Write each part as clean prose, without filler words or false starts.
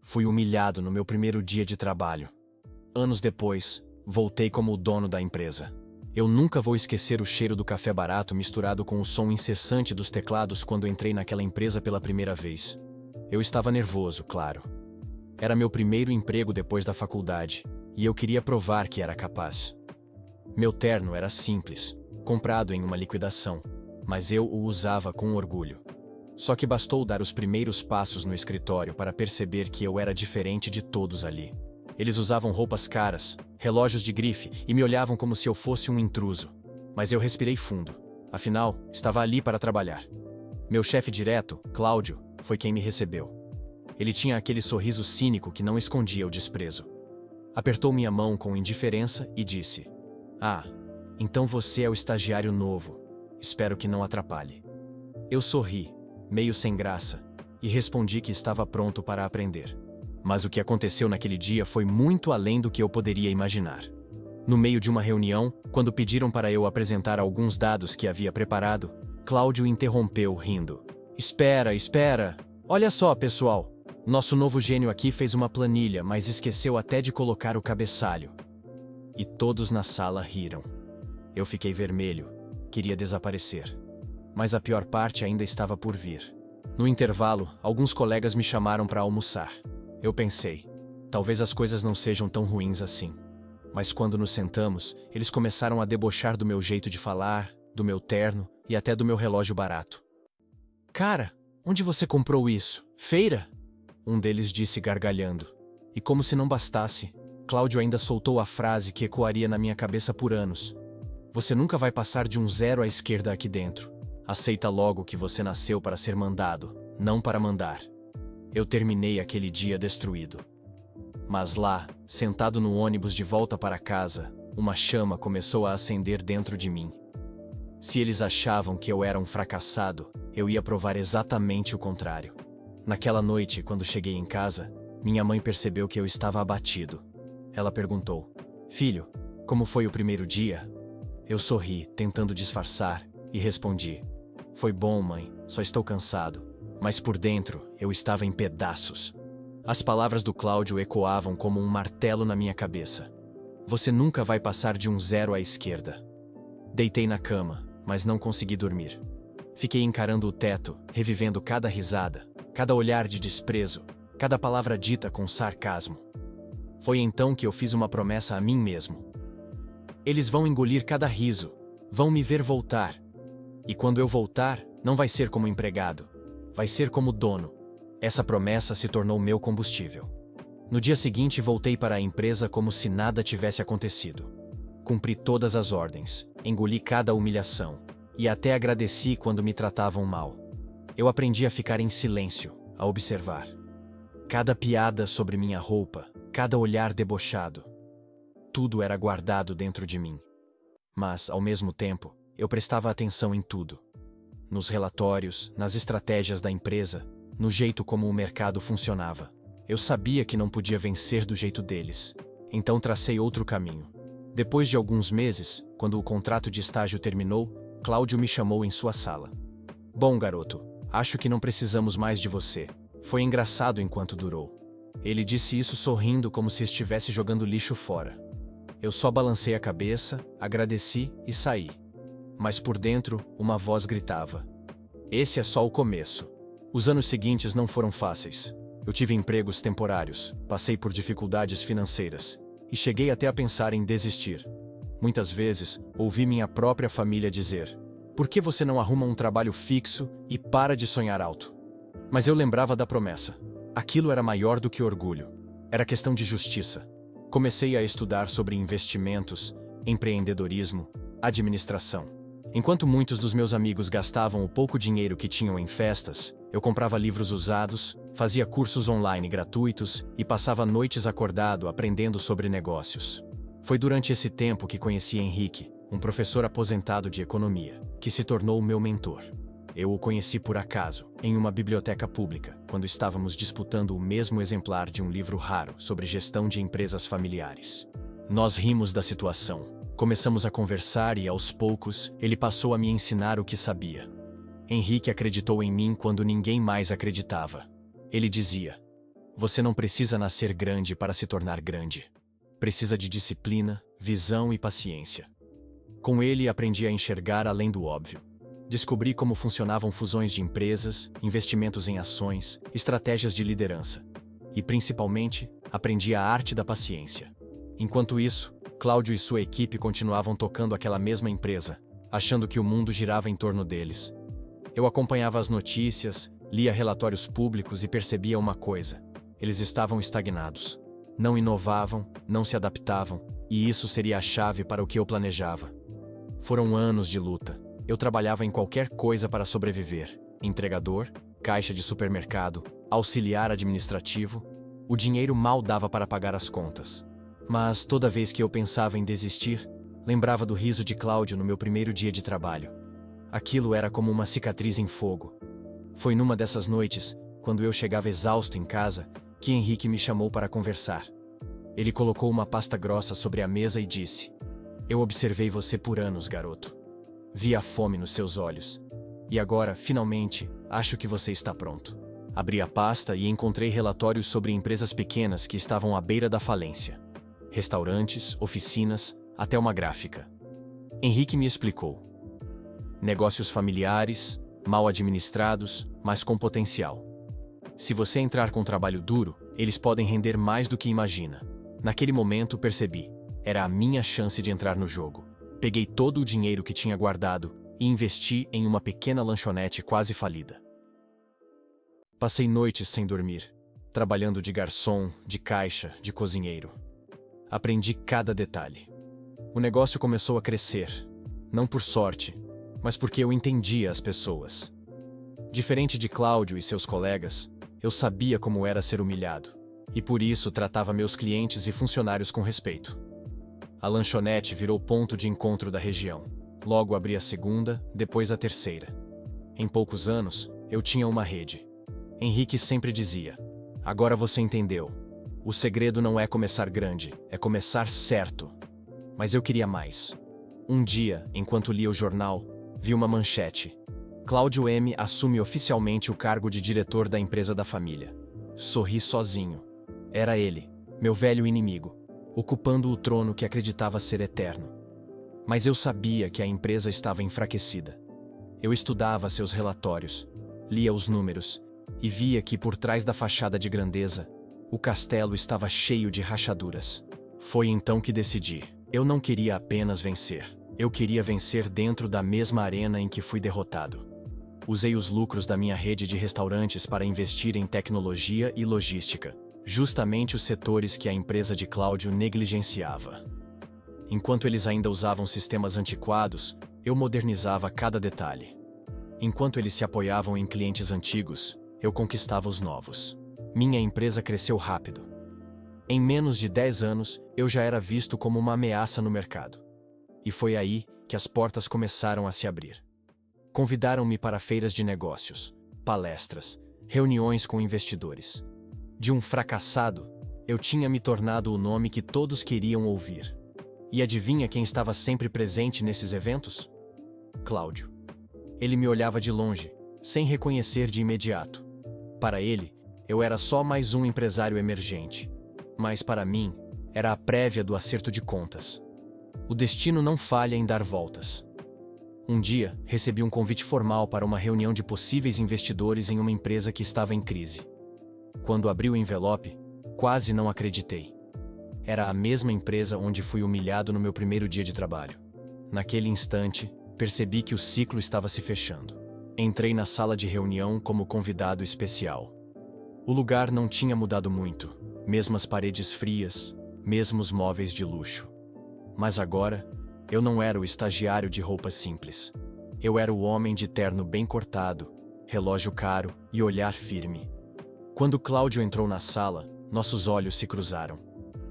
Fui humilhado no meu primeiro dia de trabalho. Anos depois, voltei como o dono da empresa. Eu nunca vou esquecer o cheiro do café barato misturado com o som incessante dos teclados quando entrei naquela empresa pela primeira vez. Eu estava nervoso, claro. Era meu primeiro emprego depois da faculdade, e eu queria provar que era capaz. Meu terno era simples, comprado em uma liquidação, mas eu o usava com orgulho. Só que bastou dar os primeiros passos no escritório para perceber que eu era diferente de todos ali. Eles usavam roupas caras, relógios de grife e me olhavam como se eu fosse um intruso. Mas eu respirei fundo. Afinal, estava ali para trabalhar. Meu chefe direto, Cláudio, foi quem me recebeu. Ele tinha aquele sorriso cínico que não escondia o desprezo. Apertou minha mão com indiferença e disse: "Ah, então você é o estagiário novo. Espero que não atrapalhe." Eu sorri, meio sem graça, e respondi que estava pronto para aprender. Mas o que aconteceu naquele dia foi muito além do que eu poderia imaginar. No meio de uma reunião, quando pediram para eu apresentar alguns dados que havia preparado, Cláudio interrompeu, rindo. Espera. Olha só, pessoal. Nosso novo gênio aqui fez uma planilha, mas esqueceu até de colocar o cabeçalho." E todos na sala riram. Eu fiquei vermelho. Queria desaparecer. Mas a pior parte ainda estava por vir. No intervalo, alguns colegas me chamaram para almoçar. Eu pensei, talvez as coisas não sejam tão ruins assim. Mas quando nos sentamos, eles começaram a debochar do meu jeito de falar, do meu terno e até do meu relógio barato. "Cara, onde você comprou isso? Feira?" Um deles disse gargalhando. E como se não bastasse, Cláudio ainda soltou a frase que ecoaria na minha cabeça por anos. "Você nunca vai passar de um 0 à esquerda aqui dentro. Aceita logo que você nasceu para ser mandado, não para mandar." Eu terminei aquele dia destruído. Mas lá, sentado no ônibus de volta para casa, uma chama começou a acender dentro de mim. Se eles achavam que eu era um fracassado, eu ia provar exatamente o contrário. Naquela noite, quando cheguei em casa, minha mãe percebeu que eu estava abatido. Ela perguntou: "Filho, como foi o primeiro dia?" Eu sorri, tentando disfarçar, e respondi: "Foi bom, mãe, só estou cansado." Mas por dentro, eu estava em pedaços. As palavras do Cláudio ecoavam como um martelo na minha cabeça. "Você nunca vai passar de um 0 à esquerda." Deitei na cama, mas não consegui dormir. Fiquei encarando o teto, revivendo cada risada, cada olhar de desprezo, cada palavra dita com sarcasmo. Foi então que eu fiz uma promessa a mim mesmo. Eles vão engolir cada riso, vão me ver voltar. E quando eu voltar, não vai ser como empregado. Vai ser como dono. Essa promessa se tornou meu combustível. No dia seguinte, voltei para a empresa como se nada tivesse acontecido. Cumpri todas as ordens, engoli cada humilhação, e até agradeci quando me tratavam mal. Eu aprendi a ficar em silêncio, a observar. Cada piada sobre minha roupa, cada olhar debochado. Tudo era guardado dentro de mim. Mas, ao mesmo tempo, eu prestava atenção em tudo. Nos relatórios, nas estratégias da empresa, no jeito como o mercado funcionava. Eu sabia que não podia vencer do jeito deles. Então tracei outro caminho. Depois de alguns meses, quando o contrato de estágio terminou, Cláudio me chamou em sua sala. "Bom, garoto, acho que não precisamos mais de você. Foi engraçado enquanto durou." Ele disse isso sorrindo como se estivesse jogando lixo fora. Eu só balancei a cabeça, agradeci e saí. Mas por dentro, uma voz gritava: "Esse é só o começo." Os anos seguintes não foram fáceis. Eu tive empregos temporários, passei por dificuldades financeiras e cheguei até a pensar em desistir. Muitas vezes, ouvi minha própria família dizer: "Por que você não arruma um trabalho fixo e para de sonhar alto?" Mas eu lembrava da promessa. Aquilo era maior do que orgulho. Era questão de justiça. Comecei a estudar sobre investimentos, empreendedorismo, administração. Enquanto muitos dos meus amigos gastavam o pouco dinheiro que tinham em festas, eu comprava livros usados, fazia cursos online gratuitos e passava noites acordado aprendendo sobre negócios. Foi durante esse tempo que conheci Henrique, um professor aposentado de economia, que se tornou meu mentor. Eu o conheci por acaso, em uma biblioteca pública, quando estávamos disputando o mesmo exemplar de um livro raro sobre gestão de empresas familiares. Nós rimos da situação. Começamos a conversar e, aos poucos, ele passou a me ensinar o que sabia. Henrique acreditou em mim quando ninguém mais acreditava. Ele dizia: Você não precisa nascer grande para se tornar grande. Precisa de disciplina, visão e paciência. Com ele, aprendi a enxergar além do óbvio. Descobri como funcionavam fusões de empresas, investimentos em ações, estratégias de liderança. E, principalmente, aprendi a arte da paciência. Enquanto isso, Cláudio e sua equipe continuavam tocando aquela mesma empresa, achando que o mundo girava em torno deles. Eu acompanhava as notícias, lia relatórios públicos e percebia uma coisa: eles estavam estagnados. Não inovavam, não se adaptavam, e isso seria a chave para o que eu planejava. Foram anos de luta. Eu trabalhava em qualquer coisa para sobreviver: entregador, caixa de supermercado, auxiliar administrativo. O dinheiro mal dava para pagar as contas. Mas toda vez que eu pensava em desistir, lembrava do riso de Cláudio no meu primeiro dia de trabalho. Aquilo era como uma cicatriz em fogo. Foi numa dessas noites, quando eu chegava exausto em casa, que Henrique me chamou para conversar. Ele colocou uma pasta grossa sobre a mesa e disse: "Eu observei você por anos, garoto. Vi a fome nos seus olhos. E agora, finalmente, acho que você está pronto." Abri a pasta e encontrei relatórios sobre empresas pequenas que estavam à beira da falência. Restaurantes, oficinas, até uma gráfica. Henrique me explicou. Negócios familiares, mal administrados, mas com potencial. Se você entrar com trabalho duro, eles podem render mais do que imagina. Naquele momento percebi, era a minha chance de entrar no jogo. Peguei todo o dinheiro que tinha guardado e investi em uma pequena lanchonete quase falida. Passei noites sem dormir, trabalhando de garçom, de caixa, de cozinheiro. Aprendi cada detalhe. O negócio começou a crescer, não por sorte, mas porque eu entendia as pessoas. Diferente de Cláudio e seus colegas, eu sabia como era ser humilhado, e por isso tratava meus clientes e funcionários com respeito. A lanchonete virou ponto de encontro da região. Logo abri a segunda, depois a terceira. Em poucos anos, eu tinha uma rede. Henrique sempre dizia: "Agora você entendeu. O segredo não é começar grande, é começar certo." Mas eu queria mais. Um dia, enquanto lia o jornal, vi uma manchete: Cláudio M. assume oficialmente o cargo de diretor da empresa da família. Sorri sozinho. Era ele, meu velho inimigo, ocupando o trono que acreditava ser eterno. Mas eu sabia que a empresa estava enfraquecida. Eu estudava seus relatórios, lia os números e via que por trás da fachada de grandeza, o castelo estava cheio de rachaduras. Foi então que decidi. Eu não queria apenas vencer. Eu queria vencer dentro da mesma arena em que fui derrotado. Usei os lucros da minha rede de restaurantes para investir em tecnologia e logística, justamente os setores que a empresa de Cláudio negligenciava. Enquanto eles ainda usavam sistemas antiquados, eu modernizava cada detalhe. Enquanto eles se apoiavam em clientes antigos, eu conquistava os novos. Minha empresa cresceu rápido. Em menos de 10 anos, eu já era visto como uma ameaça no mercado. E foi aí que as portas começaram a se abrir. Convidaram-me para feiras de negócios, palestras, reuniões com investidores. De um fracassado, eu tinha me tornado o nome que todos queriam ouvir. E adivinha quem estava sempre presente nesses eventos? Cláudio. Ele me olhava de longe, sem reconhecer de imediato. Para ele, eu era só mais um empresário emergente. Mas para mim, era a prévia do acerto de contas. O destino não falha em dar voltas. Um dia, recebi um convite formal para uma reunião de possíveis investidores em uma empresa que estava em crise. Quando abri o envelope, quase não acreditei. Era a mesma empresa onde fui humilhado no meu primeiro dia de trabalho. Naquele instante, percebi que o ciclo estava se fechando. Entrei na sala de reunião como convidado especial. O lugar não tinha mudado muito, mesmas paredes frias, mesmos móveis de luxo. Mas agora, eu não era o estagiário de roupas simples. Eu era o homem de terno bem cortado, relógio caro e olhar firme. Quando Cláudio entrou na sala, nossos olhos se cruzaram.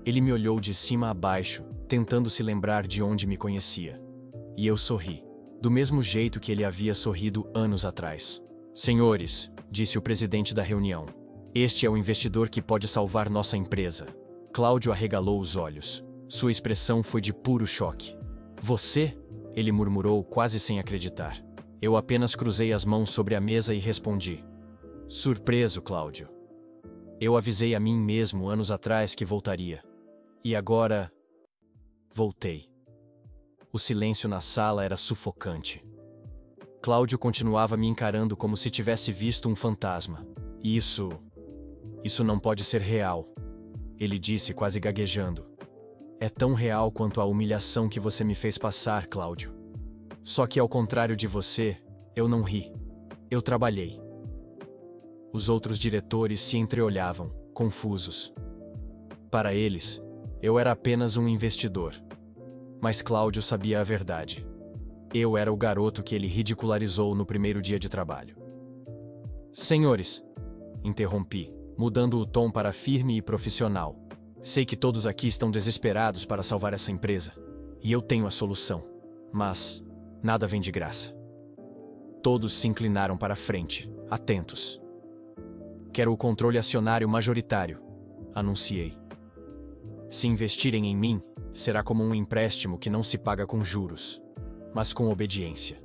Ele me olhou de cima a baixo, tentando se lembrar de onde me conhecia. E eu sorri, do mesmo jeito que ele havia sorrido anos atrás. "Senhores", disse o presidente da reunião, "este é o investidor que pode salvar nossa empresa." Cláudio arregalou os olhos. Sua expressão foi de puro choque. "Você?" ele murmurou quase sem acreditar. Eu apenas cruzei as mãos sobre a mesa e respondi: "Surpreso, Cláudio." Eu avisei a mim mesmo anos atrás que voltaria. E agora... voltei. O silêncio na sala era sufocante. Cláudio continuava me encarando como se tivesse visto um fantasma. Isso não pode ser real, ele disse quase gaguejando. É tão real quanto a humilhação que você me fez passar, Cláudio. Só que ao contrário de você, eu não ri. Eu trabalhei. Os outros diretores se entreolhavam, confusos. Para eles, eu era apenas um investidor. Mas Cláudio sabia a verdade. Eu era o garoto que ele ridicularizou no primeiro dia de trabalho. Senhores, interrompi, mudando o tom para firme e profissional. Sei que todos aqui estão desesperados para salvar essa empresa. E eu tenho a solução. Mas nada vem de graça. Todos se inclinaram para a frente, atentos. Quero o controle acionário majoritário, anunciei. Se investirem em mim, será como um empréstimo que não se paga com juros, mas com obediência.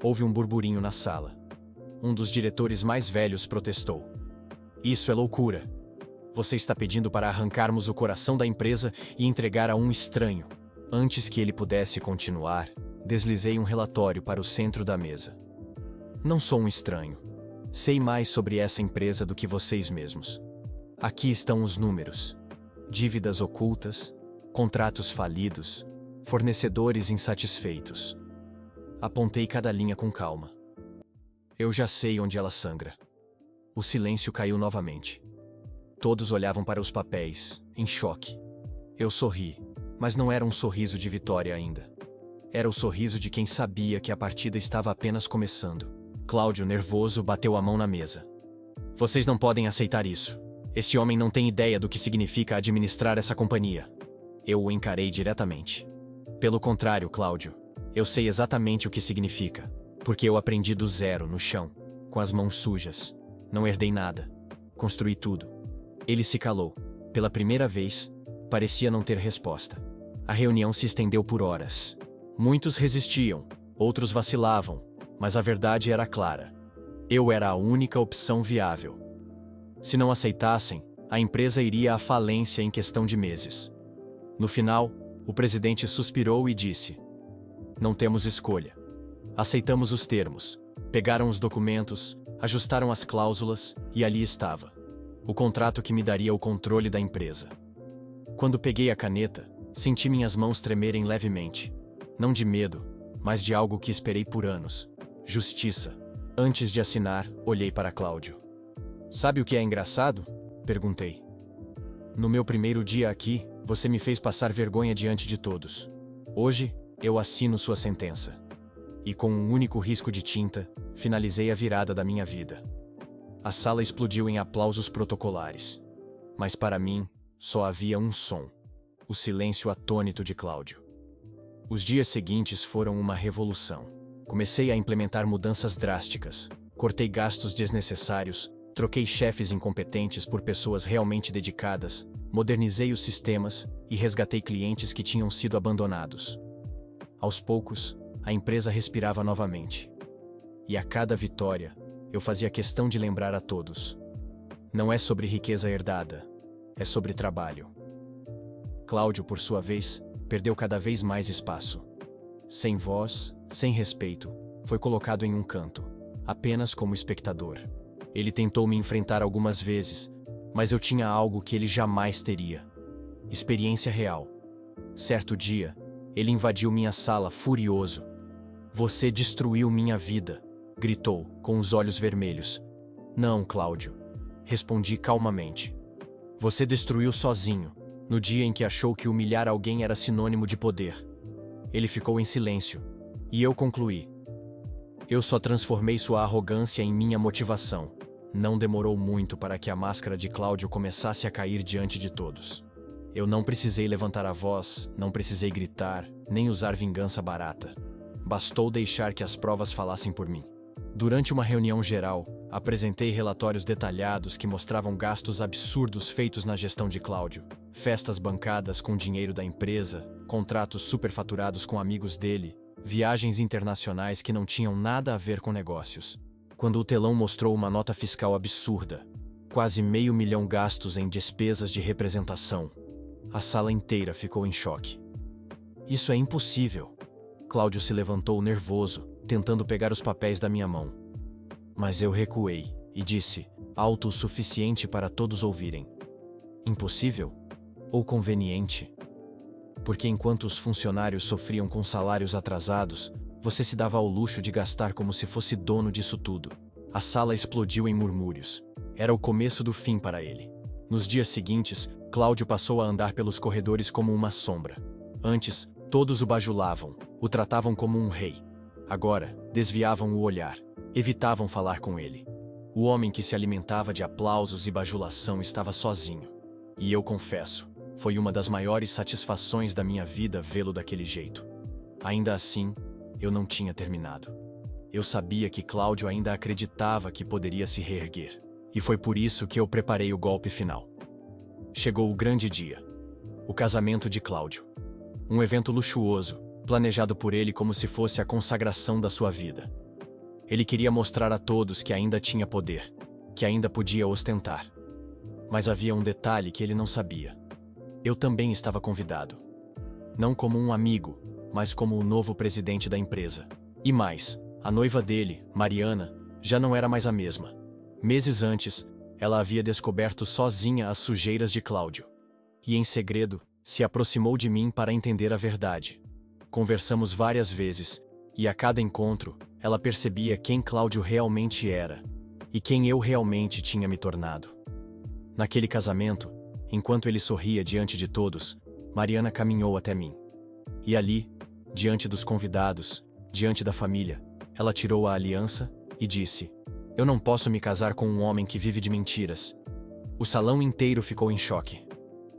Houve um burburinho na sala. Um dos diretores mais velhos protestou. Isso é loucura. Você está pedindo para arrancarmos o coração da empresa e entregar a um estranho. Antes que ele pudesse continuar, deslizei um relatório para o centro da mesa. Não sou um estranho. Sei mais sobre essa empresa do que vocês mesmos. Aqui estão os números. Dívidas ocultas, contratos falidos, fornecedores insatisfeitos. Apontei cada linha com calma. Eu já sei onde ela sangra. O silêncio caiu novamente. Todos olhavam para os papéis, em choque. Eu sorri, mas não era um sorriso de vitória ainda. Era o sorriso de quem sabia que a partida estava apenas começando. Cláudio, nervoso, bateu a mão na mesa. Vocês não podem aceitar isso. Esse homem não tem ideia do que significa administrar essa companhia. Eu o encarei diretamente. Pelo contrário, Cláudio, eu sei exatamente o que significa, porque eu aprendi do zero, no chão, com as mãos sujas. Não herdei nada. Construí tudo. Ele se calou. Pela primeira vez, parecia não ter resposta. A reunião se estendeu por horas. Muitos resistiam, outros vacilavam, mas a verdade era clara. Eu era a única opção viável. Se não aceitassem, a empresa iria à falência em questão de meses. No final, o presidente suspirou e disse: não temos escolha. Aceitamos os termos, pegaram os documentos, ajustaram as cláusulas e ali estava. O contrato que me daria o controle da empresa. Quando peguei a caneta, senti minhas mãos tremerem levemente. Não de medo, mas de algo que esperei por anos. Justiça. Antes de assinar, olhei para Cláudio. Sabe o que é engraçado? Perguntei. No meu primeiro dia aqui, você me fez passar vergonha diante de todos. Hoje, eu assino sua sentença. E com um único risco de tinta, finalizei a virada da minha vida. A sala explodiu em aplausos protocolares. Mas para mim, só havia um som. O silêncio atônito de Cláudio. Os dias seguintes foram uma revolução. Comecei a implementar mudanças drásticas. Cortei gastos desnecessários, troquei chefes incompetentes por pessoas realmente dedicadas, modernizei os sistemas e resgatei clientes que tinham sido abandonados. Aos poucos, a empresa respirava novamente. E a cada vitória, eu fazia questão de lembrar a todos. Não é sobre riqueza herdada, é sobre trabalho. Cláudio, por sua vez, perdeu cada vez mais espaço. Sem voz, sem respeito, foi colocado em um canto, apenas como espectador. Ele tentou me enfrentar algumas vezes, mas eu tinha algo que ele jamais teria. Experiência real. Certo dia, ele invadiu minha sala furioso. Você destruiu minha vida, gritou, com os olhos vermelhos. Não, Cláudio, respondi calmamente. Você destruiu sozinho, no dia em que achou que humilhar alguém era sinônimo de poder. Ele ficou em silêncio, e eu concluí. Eu só transformei sua arrogância em minha motivação. Não demorou muito para que a máscara de Cláudio começasse a cair diante de todos. Eu não precisei levantar a voz, não precisei gritar, nem usar vingança barata. Bastou deixar que as provas falassem por mim. Durante uma reunião geral, apresentei relatórios detalhados que mostravam gastos absurdos feitos na gestão de Cláudio, festas bancadas com dinheiro da empresa, contratos superfaturados com amigos dele, viagens internacionais que não tinham nada a ver com negócios. Quando o telão mostrou uma nota fiscal absurda, quase R$500 mil gastos em despesas de representação. A sala inteira ficou em choque. Isso é impossível. Cláudio se levantou nervoso, tentando pegar os papéis da minha mão. Mas eu recuei e disse, alto o suficiente para todos ouvirem. Impossível? Ou conveniente? Porque enquanto os funcionários sofriam com salários atrasados, você se dava ao luxo de gastar como se fosse dono disso tudo. A sala explodiu em murmúrios. Era o começo do fim para ele. Nos dias seguintes, Cláudio passou a andar pelos corredores como uma sombra. Antes, todos o bajulavam, o tratavam como um rei. Agora, desviavam o olhar, evitavam falar com ele. O homem que se alimentava de aplausos e bajulação estava sozinho. E eu confesso, foi uma das maiores satisfações da minha vida vê-lo daquele jeito. Ainda assim, eu não tinha terminado. Eu sabia que Cláudio ainda acreditava que poderia se reerguer. E foi por isso que eu preparei o golpe final. Chegou o grande dia. O casamento de Cláudio. Um evento luxuoso, planejado por ele como se fosse a consagração da sua vida. Ele queria mostrar a todos que ainda tinha poder, que ainda podia ostentar. Mas havia um detalhe que ele não sabia. Eu também estava convidado. Não como um amigo, mas como o novo presidente da empresa. E mais, a noiva dele, Mariana, já não era mais a mesma. Meses antes, ela havia descoberto sozinha as sujeiras de Cláudio. E em segredo, se aproximou de mim para entender a verdade. Conversamos várias vezes, e a cada encontro, ela percebia quem Cláudio realmente era, e quem eu realmente tinha me tornado. Naquele casamento, enquanto ele sorria diante de todos, Mariana caminhou até mim. E ali, diante dos convidados, diante da família, ela tirou a aliança e disse: eu não posso me casar com um homem que vive de mentiras. O salão inteiro ficou em choque.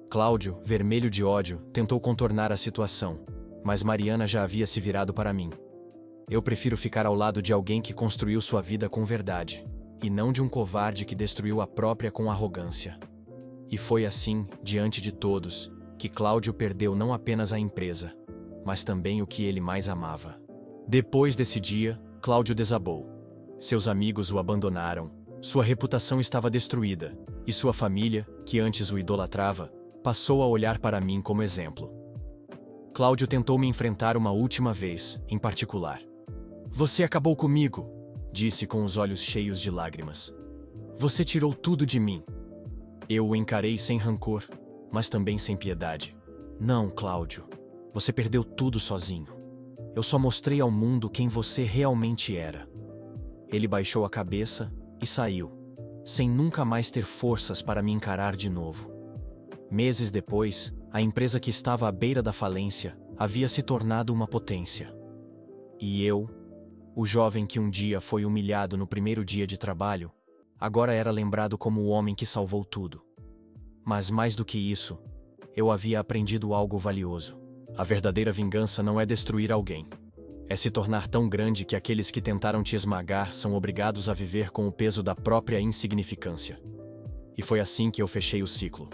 Cláudio, vermelho de ódio, tentou contornar a situação, mas Mariana já havia se virado para mim. Eu prefiro ficar ao lado de alguém que construiu sua vida com verdade, e não de um covarde que destruiu a própria com arrogância. E foi assim, diante de todos, que Cláudio perdeu não apenas a empresa, mas também o que ele mais amava. Depois desse dia, Cláudio desabou. Seus amigos o abandonaram, sua reputação estava destruída, e sua família, que antes o idolatrava, passou a olhar para mim como exemplo. Cláudio tentou me enfrentar uma última vez, em particular. Você acabou comigo, disse com os olhos cheios de lágrimas. Você tirou tudo de mim. Eu o encarei sem rancor, mas também sem piedade. Não, Cláudio, você perdeu tudo sozinho. Eu só mostrei ao mundo quem você realmente era. Ele baixou a cabeça e saiu, sem nunca mais ter forças para me encarar de novo. Meses depois, a empresa que estava à beira da falência havia se tornado uma potência. E eu, o jovem que um dia foi humilhado no primeiro dia de trabalho, agora era lembrado como o homem que salvou tudo. Mas mais do que isso, eu havia aprendido algo valioso. A verdadeira vingança não é destruir alguém. É se tornar tão grande que aqueles que tentaram te esmagar são obrigados a viver com o peso da própria insignificância. E foi assim que eu fechei o ciclo.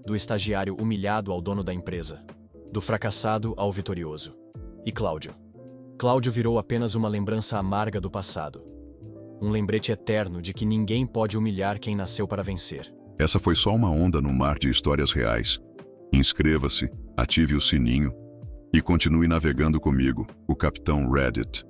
Do estagiário humilhado ao dono da empresa. Do fracassado ao vitorioso. E Cláudio? Cláudio virou apenas uma lembrança amarga do passado. Um lembrete eterno de que ninguém pode humilhar quem nasceu para vencer. Essa foi só uma onda no mar de histórias reais. Inscreva-se, ative o sininho e continue navegando comigo, o Capitão Reddit.